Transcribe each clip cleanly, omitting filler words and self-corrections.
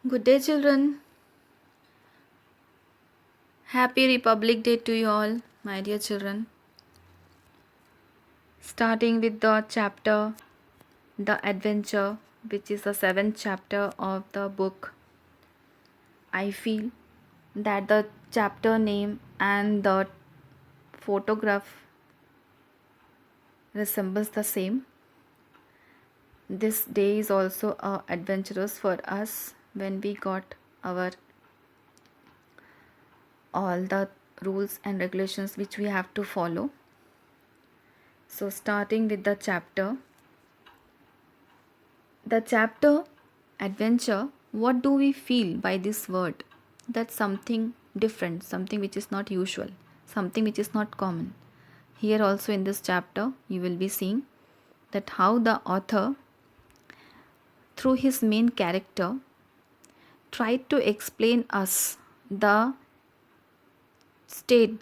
Good day, children. Happy Republic Day to you all, my dear children. Starting with the chapter The Adventure, which is the seventh chapter of the book. I feel that the chapter name and the photograph resembles the same. This day is also adventurous for us when we got our all the rules and regulations which we have to follow. So starting with the chapter adventure, what do we feel by this word? That's something different, something which is not usual, something which is not common. Here also in this chapter, you will be seeing that how the author, through his main character, tried to explain us the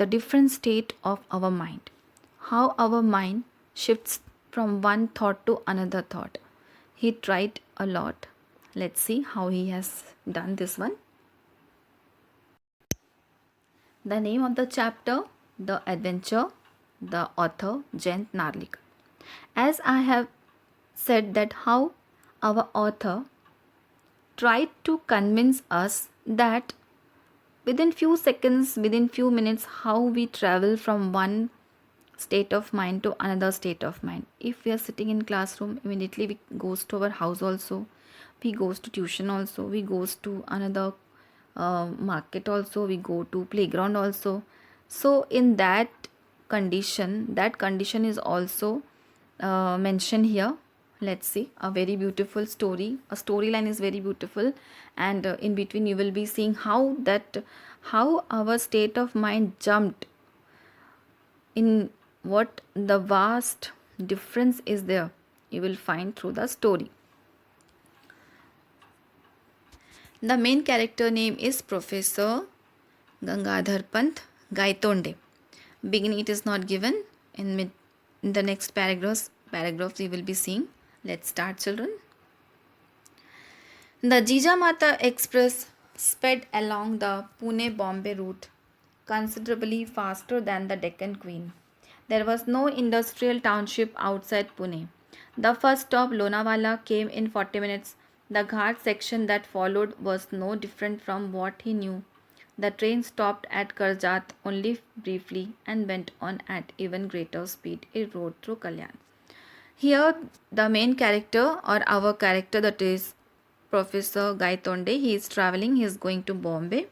different state of our mind, how our mind shifts from one thought to another thought. He tried a lot. Let's see how he has done this one. The name of the chapter, The Adventure, the author Jayant Narlik. As I have said that how our author tried to convince us that within few seconds, within few minutes, how we travel from one state of mind to another state of mind. If we are sitting in classroom, immediately we goes to our house also, we goes to tuition also, we goes to another market also, we go to playground also. So in that condition is also mentioned here. Let's see, a very beautiful story, a storyline is very beautiful, and in between you will be seeing how our state of mind jumped, in what the vast difference is there, you will find through the story. The main character name is Professor Gangadhar Pant Gaitonde. Beginning it is not given. In the next paragraphs you will be seeing. Let's start, children. The Jijamata Express sped along the Pune-Bombay route considerably faster than the Deccan Queen. There was no industrial township outside Pune. The first stop, Lonavala, came in 40 minutes. The Ghat section that followed was no different from what he knew. The train stopped at Karjat only briefly and went on at even greater speed. It rode through Kalyan. Here, the main character or our character, that is Professor Gaitonde, he is traveling, he is going to Bombay,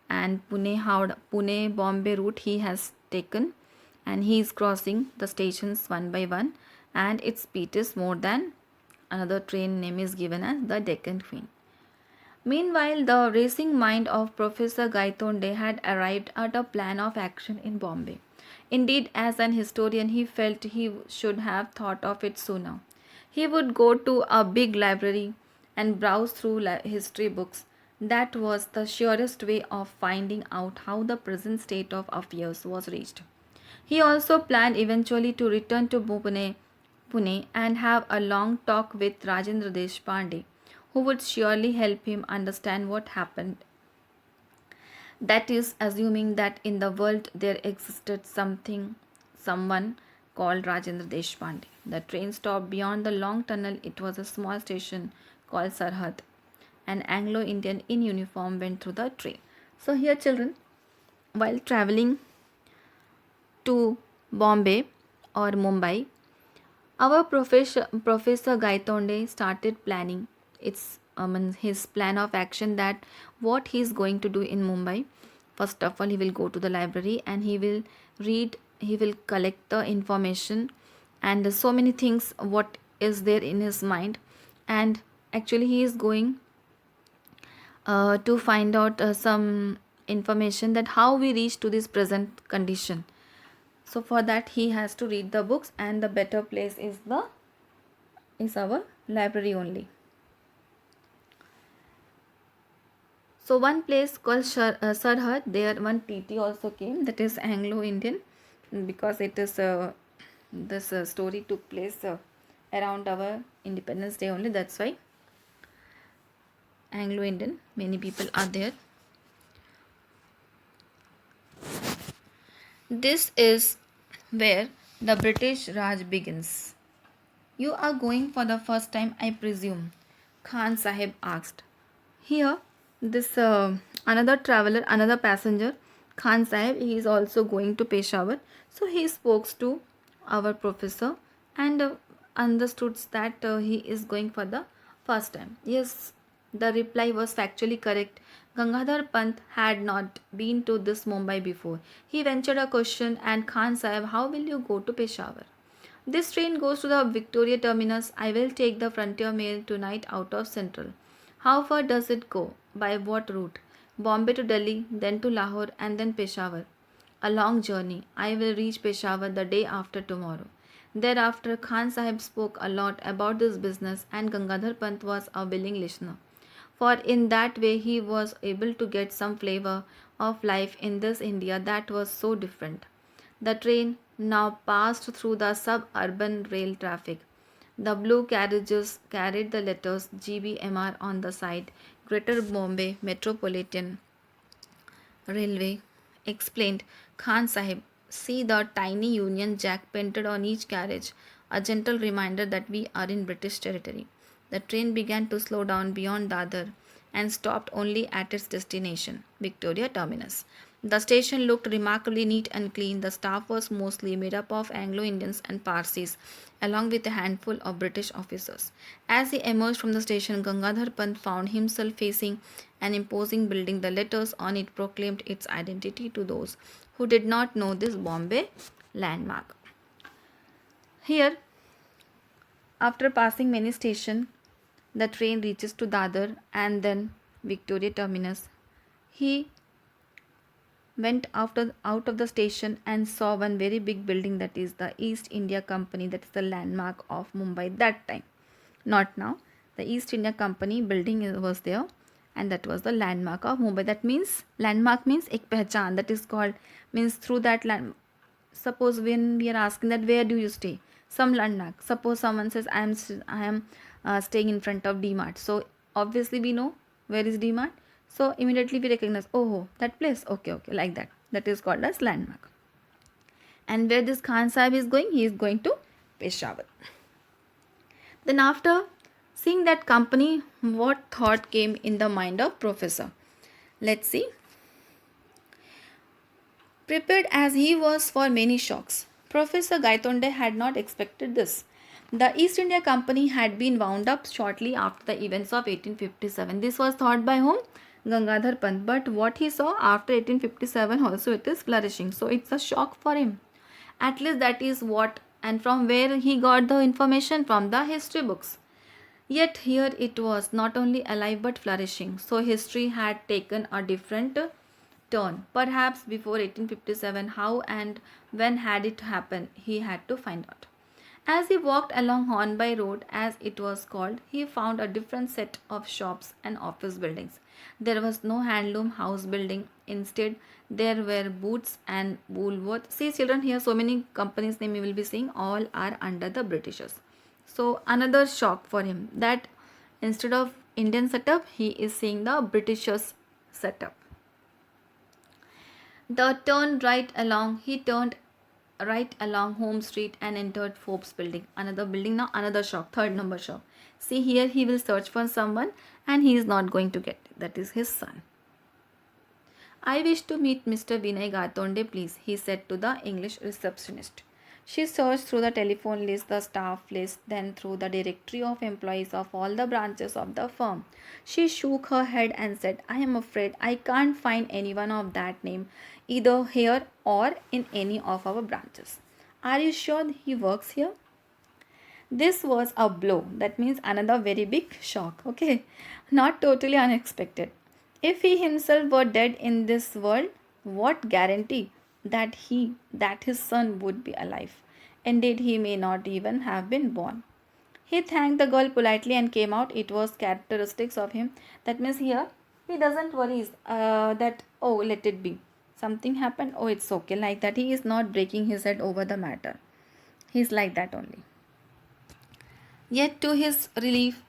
and Pune Bombay route he has taken, and he is crossing the stations one by one, and its speed is more than another train name is given as the Deccan Queen. Meanwhile, the racing mind of Professor Gaitonde had arrived at a plan of action in Bombay. Indeed, as an historian, he felt he should have thought of it sooner. He would go to a big library and browse through history books. That was the surest way of finding out how the present state of affairs was reached. He also planned eventually to return to Pune and have a long talk with Rajendra Deshpande, who would surely help him understand what happened. That is, assuming that in the world there existed someone called Rajendra Deshpande. The train stopped beyond the long tunnel. It was a small station called Sarhad. An Anglo-Indian in uniform went through the train. So here, children, while traveling to Bombay or Mumbai, our Professor Gaitonde started planning his plan of action, that what he is going to do in Mumbai. First of all, he will go to the library and he will read, he will collect the information and so many things what is there in his mind, and actually he is going to find out some information that how we reach to this present condition. So for that he has to read the books, and the better place is our library only. So one place called Sarhad, there one TT also came, that is Anglo-Indian, because it is this story took place around our Independence Day only, that's why. Anglo-Indian. Many people are there. This is where the British Raj begins. You are going for the first time, I presume? Khan Sahib asked. Here, this another traveler, another passenger, Khan Sahib, he is also going to Peshawar. So he spoke to our professor and understood that he is going for the first time. Yes, the reply was factually correct. Gangadhar Pant had not been to this Mumbai before. He ventured a question, and Khan Sahib, how will you go to Peshawar? This train goes to the Victoria terminus. I will take the Frontier Mail tonight out of Central. How far does it go? By what route? Bombay to Delhi, then to Lahore, and then Peshawar. A long journey. I will reach Peshawar the day after tomorrow. Thereafter, Khan Sahib spoke a lot about this business, and Gangadhar Pant was a willing listener. For in that way, he was able to get some flavor of life in this India that was so different. The train now passed through the suburban rail traffic. The blue carriages carried the letters GBMR on the side, Greater Bombay Metropolitan Railway, explained Khan Sahib. See the tiny Union Jack painted on each carriage, a gentle reminder that we are in British territory. The train began to slow down beyond Dadar and stopped only at its destination, Victoria Terminus. The station looked remarkably neat and clean. The staff was mostly made up of Anglo Indians and Parsis, along with a handful of British officers. As he emerged from the station, Gangadhar Pant found himself facing an imposing building. The letters on it proclaimed its identity to those who did not know this Bombay landmark. Here, after passing many stations, the train reaches to Dadar and then Victoria Terminus. He went out of the station and saw one very big building, that is the East India Company, that is the landmark of Mumbai that time. Not now. The East India Company building was there, and that was the landmark of Mumbai. That means landmark means ek pehchan, that is called, means through that land. Suppose when we are asking that where do you stay, some landmark. Suppose someone says I am staying in front of DMart. So obviously we know where is DMart. So immediately we recognize, oh, that place. Okay, like that. That is called as landmark. And where this Khan Sahib is going? He is going to Peshawar. Then after seeing that company, what thought came in the mind of professor? Let's see. Prepared as he was for many shocks, Professor Gaitonde had not expected this. The East India Company had been wound up shortly after the events of 1857. This was thought by whom? Gangadhar Pant. But what he saw after 1857 also it is flourishing. So it's a shock for him. At least that is what, and from where he got the information, from the history books. Yet here it was not only alive but flourishing. So history had taken a different turn. Perhaps before 1857, how and when had it happened, he had to find out. As he walked along Hornby Road, as it was called, he found a different set of shops and office buildings. There was no handloom house building. Instead, there were Boots and Woolworth. See, children, here so many companies' name you will be seeing, all are under the Britishers. So another shock for him, that instead of Indian setup, he is seeing the Britishers setup. He turned right along Home Street and entered Forbes building. Another building now, another shop, third number shop. See, here he will search for someone and he is not going to get it. That is his son. I wish to meet Mr. Vinay Gatonde, please, he said to the English receptionist. She searched through the telephone list, the staff list, then through the directory of employees of all the branches of the firm. She shook her head and said, I am afraid I can't find anyone of that name, either here or in any of our branches. Are you sure he works here? This was a blow. That means another very big shock. Okay, not totally unexpected. If he himself were dead in this world, what guarantee that his son would be alive? Indeed, he may not even have been born. He thanked the girl politely and came out. It was characteristics of him. That means here he doesn't worry that, oh, let it be. Something happened, oh, it's okay. Like that, he is not breaking his head over the matter. He's like that only. Yet to his relief,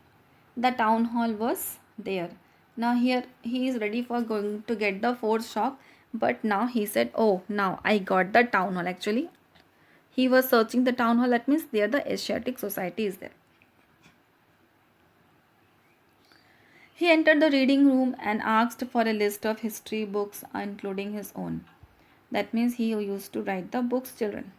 the town hall was there. Now here he is ready for going to get the fourth shock, but now he said, oh, now I got the town hall. Actually, he was searching the town hall. That means there the Asiatic Society is there. He entered the reading room and asked for a list of history books, including his own. That means he used to write the books, children.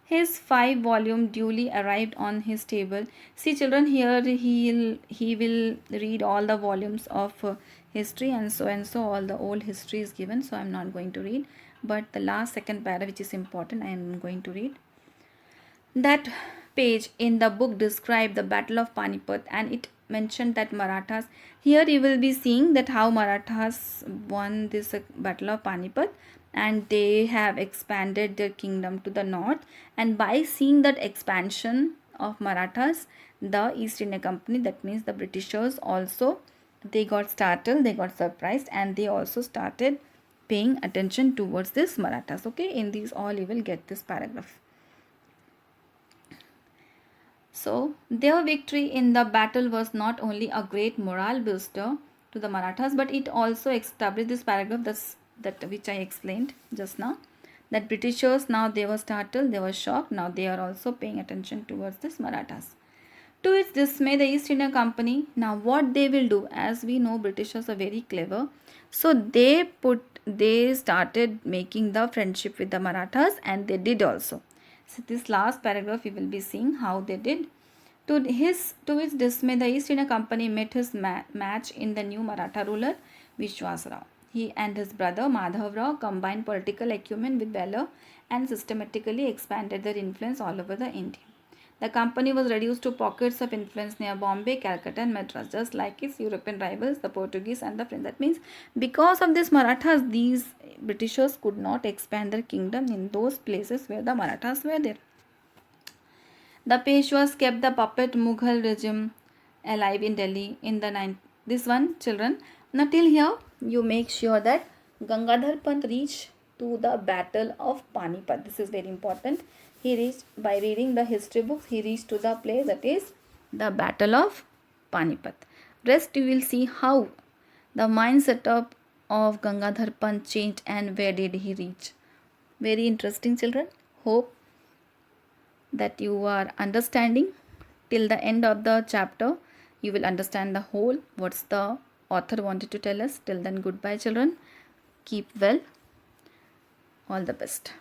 His 5-volume duly arrived on his table. See, children, here he will read all the volumes of history and so all the old history is given. So I am not going to read, but the last second paragraph, which is important, I am going to read. That page in the book described the Battle of Panipat, and it mentioned that Marathas, here you will be seeing that how Marathas won this Battle of Panipat, and they have expanded their kingdom to the north, and by seeing that expansion of Marathas, the East India Company, that means the Britishers also, they got startled, they got surprised, and they also started paying attention towards this Marathas. Okay, in these all you will get this paragraph. So, their victory in the battle was not only a great morale booster to the Marathas, but it also established this paragraph that which I explained just now. That Britishers, now they were startled, they were shocked, now they are also paying attention towards this Marathas. To its dismay, the East India Company, now what they will do, as we know Britishers are very clever, so they started making the friendship with the Marathas, and they did also. So this last paragraph we will be seeing how they did. To his dismay, the East India Company met his match in the new Maratha ruler Vishwas Rao. He and his brother Madhav Rao combined political acumen with valor and systematically expanded their influence all over the India. The company was reduced to pockets of influence near Bombay, Calcutta and Madras, just like its European rivals, the Portuguese and the French. That means because of this Marathas, these Britishers could not expand their kingdom in those places where the Marathas were there. The Peshwas kept the puppet Mughal regime alive in Delhi in the this one, children. Now till here, you make sure that Gangadhar Pant reached to the battle of Panipat. This is very important. He reached, by reading the history books, he reached to the place that is the battle of Panipat. Rest you will see how the mindset of Gangadhar Pant changed and where did he reach. Very interesting, children. Hope that you are understanding till the end of the chapter. You will understand the whole what's the author wanted to tell us. Till then, goodbye, children. Keep well. All the best.